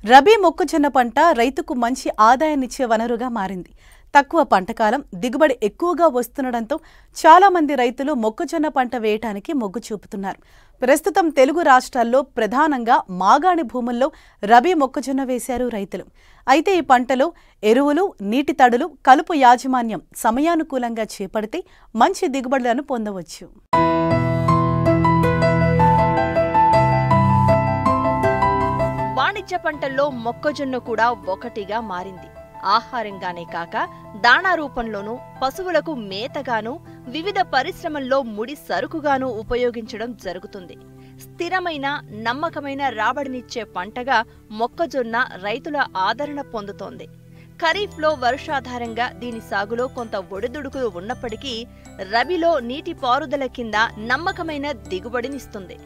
రబీ మొక్కజొన్న పంట రైతుకు మంచి ఆదాయాన్నిచ్చే వనరుగా మారింది. తక్కువ పంటకాలం దిగుబడి ఎక్కువగా వస్తుండడంతో చాలా మంది రైతులు మొక్కజొన్న పంట వేయటానికి మొగ్గు చూపుతున్నారు. ప్రస్తుతం తెలుగు రాష్ట్రాల్లో ప్రధానంగా మాగాణి భూముల్లో రబీ మొక్కజొన్న వేశారు రైతులు. అయితే ఈ పంటలో ఎరువులు, నీటి తడులు, కలుపు యాజమాన్యం సమయానుకూలంగా చేపడితే మంచి దిగుబడులను పొందవచ్చు. వాణిజ్య పంటల్లో మొక్కజొన్న కూడా ఒకటిగా మారింది. ఆహారంగానే కాక దాణా రూపంలోనూ, పశువులకు మేతగాను, వివిధ పరిశ్రమల్లో ముడి సరుకుగాను ఉపయోగించడం జరుగుతుంది. స్థిరమైన, నమ్మకమైన రాబడినిచ్చే పంటగా మొక్కజొన్న రైతుల ఆదరణ పొందుతోంది. ఖరీఫ్లో వర్షాధారంగా దీని సాగులో కొంత ఒడిదుడుకులు ఉన్నప్పటికీ రబీలో నీటి పారుదల కింద నమ్మకమైన దిగుబడినిస్తుంది.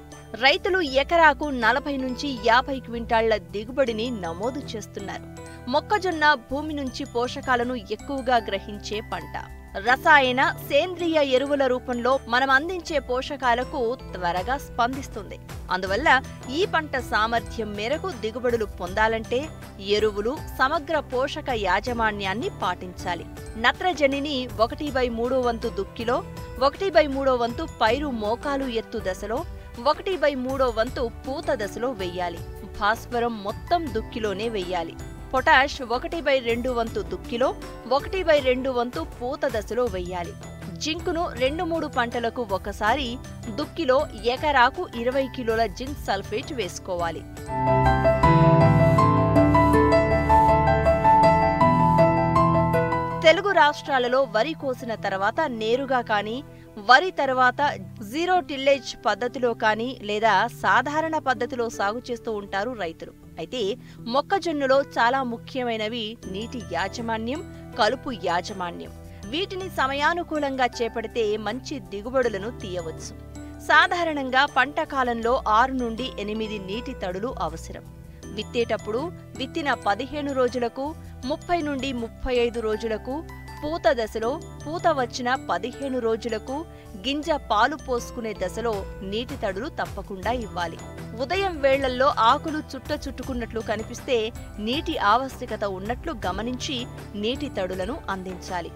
రైతులు ఎకరాకు 40 నుంచి 50 క్వింటాళ్ల దిగుబడిని నమోదు చేస్తున్నారు. మొక్కజొన్న భూమి నుంచి పోషకాలను ఎక్కువగా గ్రహించే పంట. రసాయన, సేంద్రియ ఎరువుల రూపంలో మనం అందించే పోషకాలకు త్వరగా స్పందిస్తుంది. అందువల్ల ఈ పంట సామర్థ్యం మేరకు దిగుబడులు పొందాలంటే ఎరువులు, సమగ్ర పోషక యాజమాన్యాన్ని పాటించాలి. నత్రజనిని 1/3 వంతు దుక్కిలో, 1/3 వంతు పైరు మోకాలు ఎత్తు దశలో, 1/3 వంతు పూత దశలో వెయ్యాలి. భాస్వరం మొత్తం దుక్కిలోనే వెయ్యాలి. పొటాష్ 1/2 వంతు దుక్కిలో, 1/2 వంతు పూత దశలో వెయ్యాలి. జింకును 2-3 పంటలకు ఒకసారి దుక్కిలో ఎకరాకు 20 కిలోల జింక్ సల్ఫేట్ వేసుకోవాలి. తెలుగు రాష్ట్రాలలో వరి కోసిన తర్వాత నేరుగా కానీ, వరి తర్వాత జీరో టిల్లేజ్ పద్ధతిలో కానీ లేదా సాధారణ పద్ధతిలో సాగు చేస్తూ ఉంటారు రైతులు. అయితే మొక్కజొన్నలో చాలా ముఖ్యమైనవి నీటి యాజమాన్యం, కలుపు యాజమాన్యం. వీటిని సమయానుకూలంగా చేపడితే మంచి దిగుబడులను తీయవచ్చు. సాధారణంగా పంట కాలంలో 6 నుండి 8 నీటి తడులు అవసరం. విత్తేటప్పుడు విత్తిన 15 రోజులకు, 30 నుండి 35 రోజులకు, పూత దశలో, పూత వచ్చిన 15 రోజులకు, గింజ పాలు పోసుకునే దశలో నీటి తడులు తప్పకుండా ఇవ్వాలి. ఉదయం వేళ్లల్లో ఆకులు చుట్టుకున్నట్లు కనిపిస్తే నీటి ఆవశ్యకత ఉన్నట్లు గమనించి నీటి తడులను అందించాలి.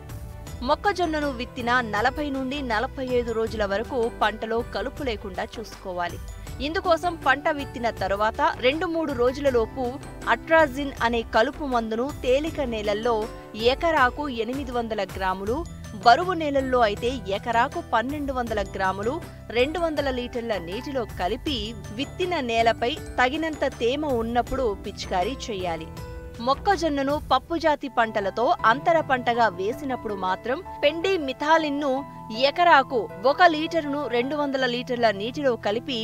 మొక్కజొన్నను విత్తిన 40 నుండి 45 రోజుల వరకు పంటలో కలుపు లేకుండా చూసుకోవాలి. ఇందుకోసం పంట విత్తిన తరువాత 2-3 రోజులలోపు అట్రాజిన్ అనే కలుపు మందును తేలిక నేలల్లో ఎకరాకు 800 గ్రాములు, బరువు నేలల్లో అయితే ఎకరాకు 1200 గ్రాములు 200 లీటర్ల నీటిలో కలిపి విత్తిన నేలపై తగినంత తేమ ఉన్నప్పుడు పిచికారీ చేయాలి. మొక్కజొన్నను పప్పుజాతి పంటలతో అంతర పంటగా వేసినప్పుడు మాత్రం పెండి మిథాలిన్ను ఎకరాకు 1 లీటరును 200 లీటర్ల నీటిలో కలిపి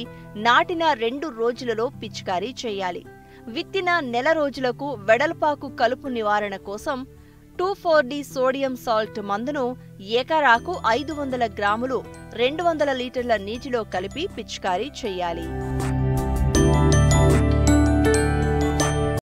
నాటిన 2 రోజులలో పిచికారీ చేయాలి. విత్తిన నెల రోజులకు వెడల్పాకు కలుపు నివారణ కోసం 2,4-D సోడియం సాల్ట్ మందును ఎకరాకు 500 గ్రాములు 200 లీటర్ల నీటిలో కలిపి పిచికారీ చేయాలి.